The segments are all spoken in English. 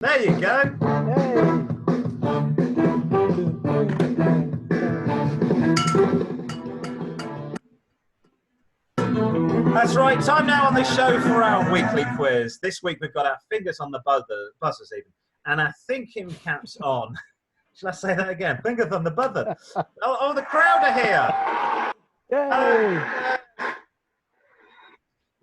There you go. Hey. That's right. Time now on the show for our weekly quiz. This week we've got our fingers on the buzzers even, and our thinking caps on. Shall I say that again? Fingers on the buzzer. Oh, the crowd are here. Yay!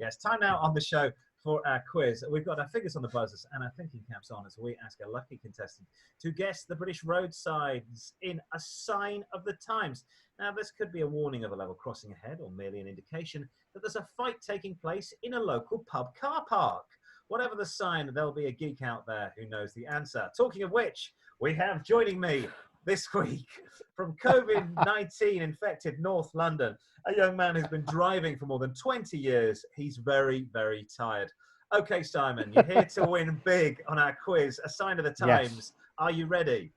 Yes, time now on the show for our quiz. We've got our fingers on the buzzers and our thinking caps on as we ask a lucky contestant to guess the British road signs in a sign of the times. Now, this could be a warning of a level crossing ahead or merely an indication that there's a fight taking place in a local pub car park. Whatever the sign, there'll be a geek out there who knows the answer. Talking of which, we have joining me this week from COVID-19 infected North London, a young man who's been driving for more than 20 years. He's very, very tired. Okay, Simon, you're here to win big on our quiz, a sign of the times. Yes. Are you ready?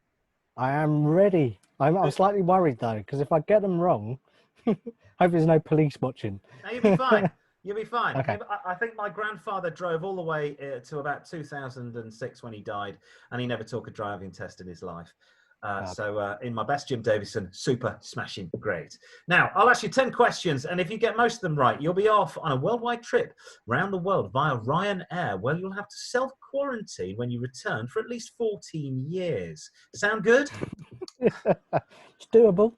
I am ready. I'm slightly worried though, because if I get them wrong, hope there's no police watching. No, you'll be fine. You'll be fine. Okay. I think my grandfather drove all the way to about 2006 when he died, and he never took a driving test in his life. So in my best Jim Davison, super smashing great. Now, I'll ask you 10 questions, and if you get most of them right, you'll be off on a worldwide trip around the world via Ryanair, where you'll have to self-quarantine when you return for at least 14 years. Sound good? It's doable.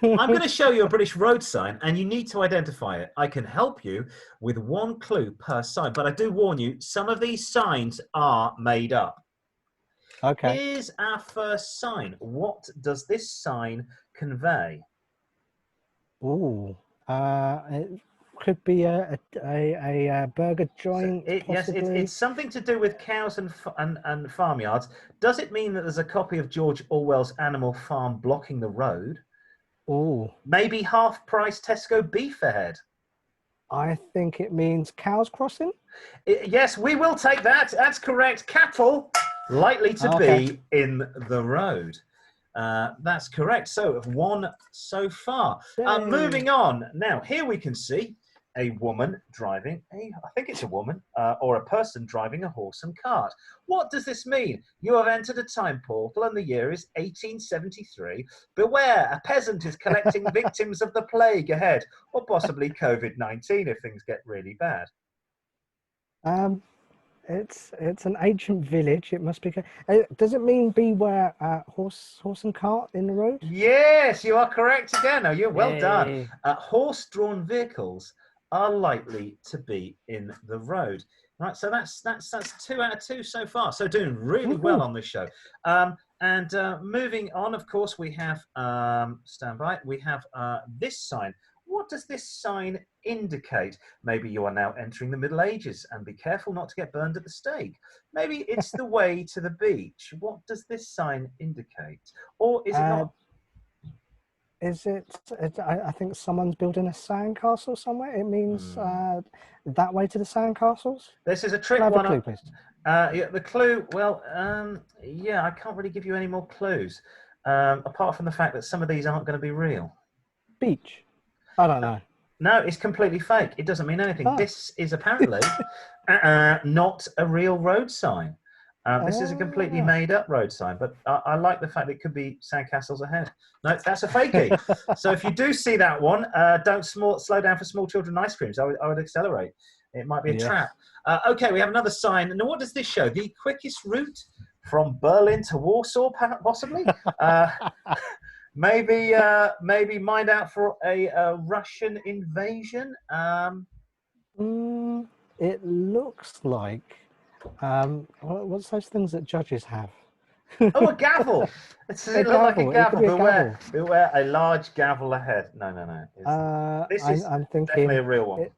I'm going to show you a British road sign, and you need to identify it. I can help you with one clue per sign, but I do warn you, some of these signs are made up. Okay. Here's our first sign. What does this sign convey? Ooh, it could be a burger joint. Yes, it's something to do with cows and farmyards. Does it mean that there's a copy of George Orwell's Animal Farm blocking the road? Ooh. Maybe half-price Tesco beef ahead? I think it means cows crossing. Yes, we will take that. That's correct. Cattle likely to be in the road. That's correct. So, one so far. Moving on. Now, here we can see a woman driving, I think it's a woman, or a person driving a horse and cart. What does this mean? You have entered a time portal and the year is 1873. Beware, a peasant is collecting victims of the plague ahead, or possibly COVID-19 if things get really bad. It's an ancient village. It must be. Does it mean beware horse and cart in the road? Yes, you are correct again. No, you're well done. Horse-drawn vehicles are likely to be in the road. Right, so that's 2 out of 2 so far. So doing really well on this show. And moving on, of course, we have stand by. We have this sign. What does this sign indicate? Maybe you are now entering the Middle Ages and be careful not to get burned at the stake. Maybe it's the way to the beach. What does this sign indicate? Or is it not? Is it? I think someone's building a sandcastle somewhere. It means that way to the sandcastles. This is a trick one. Clue, please. Yeah, the clue. Well, yeah, I can't really give you any more clues apart from the fact that some of these aren't going to be real. Beach. I don't know. No, it's completely fake. It doesn't mean anything. This is apparently not a real road sign. This is a completely made-up road sign, but I like the fact that it could be Sandcastles ahead. No, that's a fakie. So if you do see that one, don't slow down for small children ice creams. I would accelerate. It might be a trap. Okay, we have another sign. Now, what does this show? The quickest route from Berlin to Warsaw, possibly? Maybe mind out for a Russian invasion. It looks like what's those things that judges have? Oh, a gavel. Does it look like a gavel? Beware a large gavel ahead. No. This is I'm thinking definitely a real one.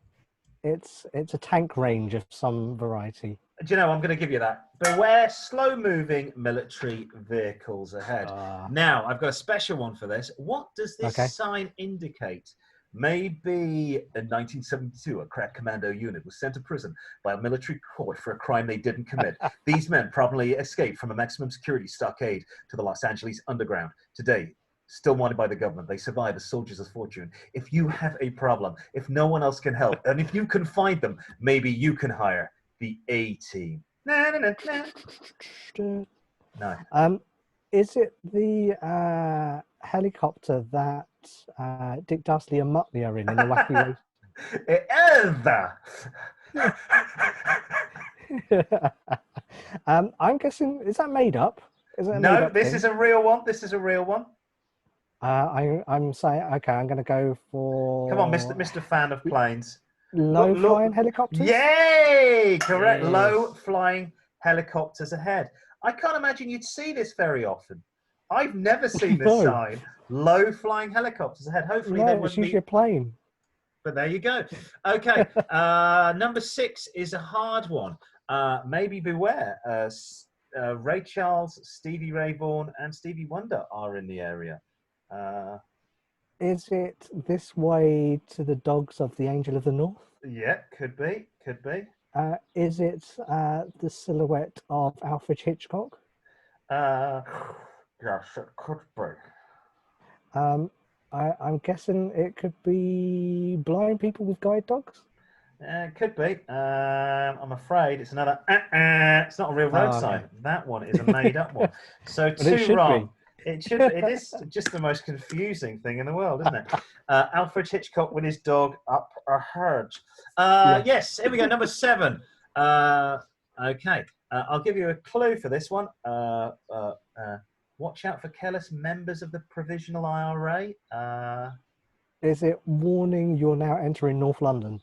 It's a tank range of some variety. Do you know, I'm going to give you that. Beware slow-moving military vehicles ahead. Now, I've got a special one for this. What does this sign indicate? Maybe in 1972, a crack commando unit was sent to prison by a military court for a crime they didn't commit. These men promptly escaped from a maximum security stockade to the Los Angeles underground. Today, still wanted by the government, they survive as soldiers of fortune. If you have a problem, if no one else can help, and if you can find them, maybe you can hire the A-Team. Na, na, na, na. No. Is it the helicopter that Dick Dastardly and Muttley are in the Wacky Race? It is. I'm guessing, is that made up? Is it a made No, up this thing? is a real one. This is a real one. I'm saying, okay, I'm going to go for... Come on, Mr. Fan of planes. Low-flying helicopters? Yay! Correct. Yes. Low-flying helicopters ahead. I can't imagine you'd see this very often. I've never seen this No. sign. Low-flying helicopters ahead. Hopefully No, they it's wouldn't usually be... a plane. But there you go. Okay. Number 6 is a hard one. Maybe beware. Ray Charles, Stevie Ray Vaughan, and Stevie Wonder are in the area. Is it This Way to the Dogs of the Angel of the North? Yeah, could be. Could be. Is it The Silhouette of Alfred Hitchcock? Yes, it could be. I'm guessing it could be Blind People with Guide Dogs? It could be. I'm afraid it's another. It's not a real road sign. That one is a made-up one. So But it two should wrong. be. It should. It is just the most confusing thing in the world, isn't it? Alfred Hitchcock with his dog up a herd. Yes. Here we go. Number 7. Okay. I'll give you a clue for this one. Watch out for careless members of the Provisional IRA. Is it Warning, You're Now Entering North London?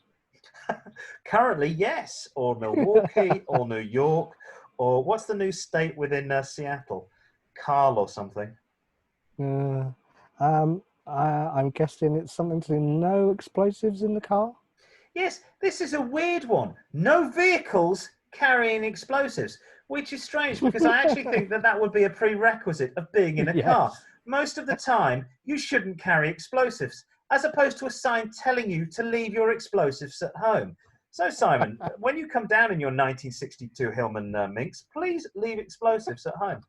Currently, yes. Or Milwaukee, or New York, or what's the new state within Seattle? Carl or something. I'm guessing it's something to do no explosives in the car. Yes, this is a weird one. No vehicles carrying explosives, which is strange because I actually think that would be a prerequisite of being in a car. Most of the time, you shouldn't carry explosives, as opposed to a sign telling you to leave your explosives at home. So, Simon, when you come down in your 1962 Hillman Minx, please leave explosives at home.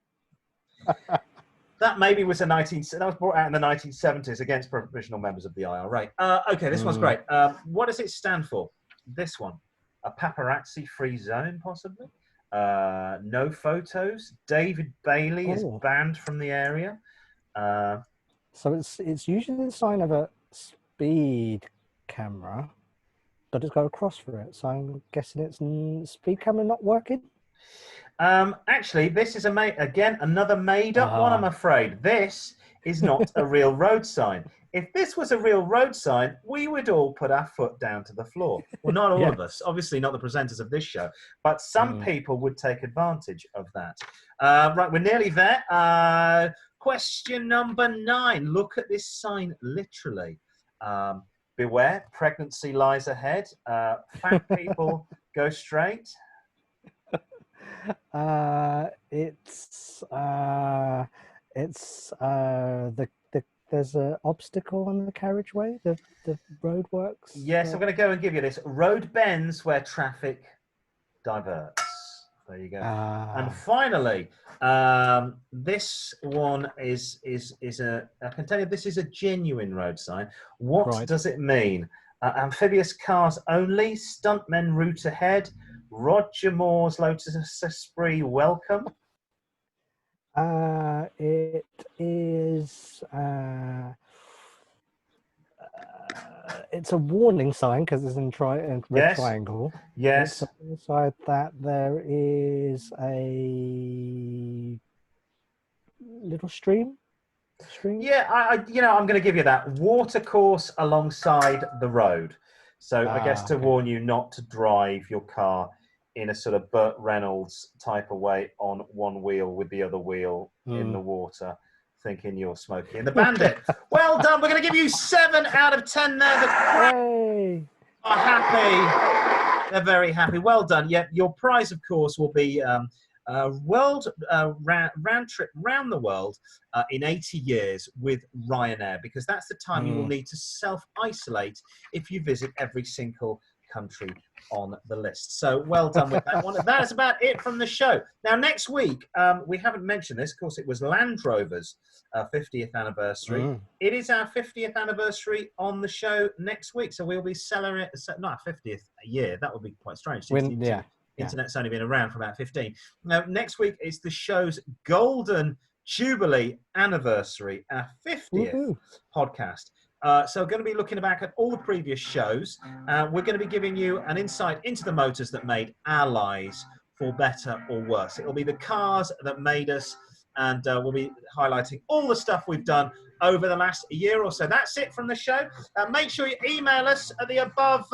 That maybe was that was brought out in the 1970s against provisional members of the IRA. Okay, this one's great. What does it stand for? This one, a paparazzi-free zone, possibly. No photos. David Bailey is banned from the area. So it's usually the sign of a speed camera, but it's got a cross for it. So I'm guessing it's speed camera not working. Actually, this is another made-up one, I'm afraid. This is not a real road sign. If this was a real road sign, we would all put our foot down to the floor. Well, not all of us. Obviously, not the presenters of this show. But some people would take advantage of that. Right, we're nearly there. Question number 9. Look at this sign literally. Beware, pregnancy lies ahead. Fat people go straight. There's an obstacle on the carriageway. The road works. Yes, I'm going to go and give you this. Road bends where traffic diverts. There you go. And finally, this one is I can tell you this is a genuine road sign. What does it mean? Amphibious cars only. Stuntmen route ahead. Roger Moore's Lotus Esprit welcome. It is. It's a warning sign because it's in red triangle. Yes. It's inside that there is a little stream. Yeah, I'm going to give you that. Watercourse alongside the road. So I guess to warn you not to drive your car in a sort of Burt Reynolds type of way on one wheel with the other wheel in the water, thinking you're Smokey and the Bandit. Well done. We're going to give you 7 out of 10 there. The crowd are happy. They're very happy. Well done. Yeah, your prize, of course, will be world round trip round the world in 80 years with Ryanair, because that's the time you will need to self-isolate if you visit every single country on the list. So well done with that one. That is about it from the show. Now, next week, we haven't mentioned this. Of course, it was Land Rover's 50th anniversary. It is our 50th anniversary on the show next week. So we'll be celebrating, not our 50th year. That would be quite strange. Internet's only been around for about 15. Now, next week is the show's Golden Jubilee anniversary, our 50th podcast. So we're going to be looking back at all the previous shows. We're going to be giving you an insight into the motors that made our lives, for better or worse. It'll be the cars that made us, and we'll be highlighting all the stuff we've done over the last year or so. That's it from the show. Make sure you email us at the above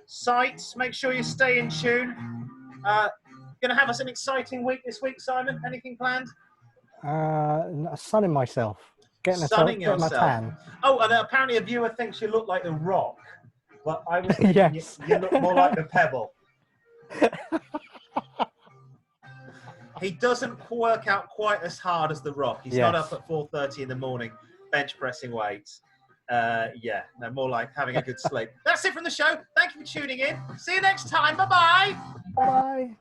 sites. Make sure you stay in tune. Going to have us an exciting week this week, Simon. Anything planned? Sunning myself. Sunning getting my tan. Oh, and apparently a viewer thinks you look like the Rock, but I was thinking you look more like the Pebble. He doesn't work out quite as hard as the Rock. He's not up at 4:30 in the morning bench pressing weights. More like having a good sleep. That's it from the show. Thank you for tuning in. See you next time. Bye-bye. Bye.